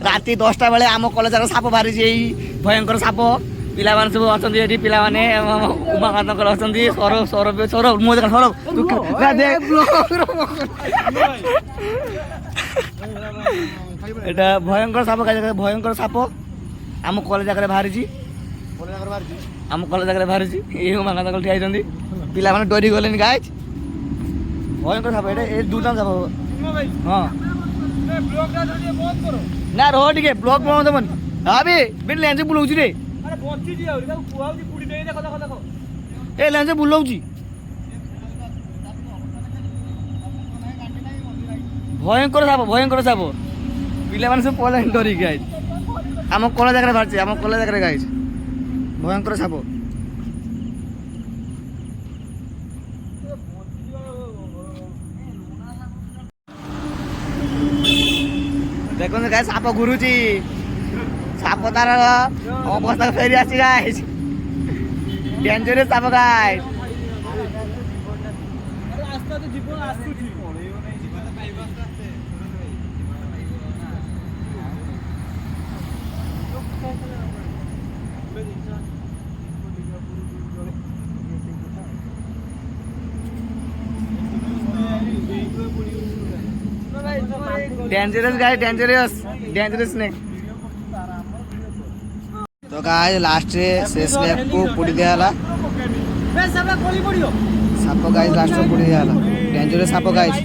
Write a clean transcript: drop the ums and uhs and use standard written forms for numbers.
ରାତି 10ଟା ବେଳେ ଆମ କଲେଜର ସାପ ବାହାରିଛି। ଏଇ ଭୟଙ୍କର ସାପ। ପିଲାମାନେ ସବୁ ଅଛନ୍ତି ଏଠି। ପିଲାମାନେ ଉମାକାନ୍ତଙ୍କର ଅଛନ୍ତି। ସୌରଭ ମୁଁ ଦେଖ ସୌରଭ ଏଟା ଭୟଙ୍କର ସାପ। ଭୟଙ୍କର ସାପ ଆମ କଲେଜ ଆଗରେ ବାହାରିଛି। ଆମ କଲେଜ ଆଗରେ ବାହାରିଛି। ଏଇ ଉମାକାନ୍ତ ଠିଆ ହେଇଛନ୍ତି। ପିଲାମାନେ ଡରି ଗଲେଣି ଗାଇଜ। ଭୟଙ୍କର ସାପ ଏଟା। ଏ ଦୁଇଟା ସାପ। ହଁ ନା ରହ ଟିକେ ବ୍ଲକ ବନ୍ଦ ଦେବନି। ଭାବି ବେଟ ଲେନ୍ସ ବୁଲଉଛି ରେ। ଏ ଲେନ୍ସ ବୁଲଉଛି। ଭୟଙ୍କର ସାପ ଭୟଙ୍କର ସାପ। ପିଲାମାନେ ସବୁ ପଳେଇଲେଣି ଡରିକି ଗାଇଜ। ଆମ କଲେଜ ଜାଗାରେ ବାହାରିଛି। ଆମ କଲେଜ ଜାଗାରେ ଗାଇଜ ଭୟଙ୍କର ସାପ। ଦେଖନ୍ତୁ ଗାଇଜ ସାପ ଘୁରୁଛି। ସାପ ତାର ଅବସ୍ଥା ଫେରି ଆସି ଗାଇଜ। ଡେଞ୍ଜରିୟସ୍ ସାପ ଗାଇଜ। डेंजरस गाइस डेंजरस नहीं। तो गाइस लास्ट रे शेष स्नैप को पुड़ी दियाला। साप गाइस लास्ट में पुड़ी दियाला। डेंजरस साप गाइस।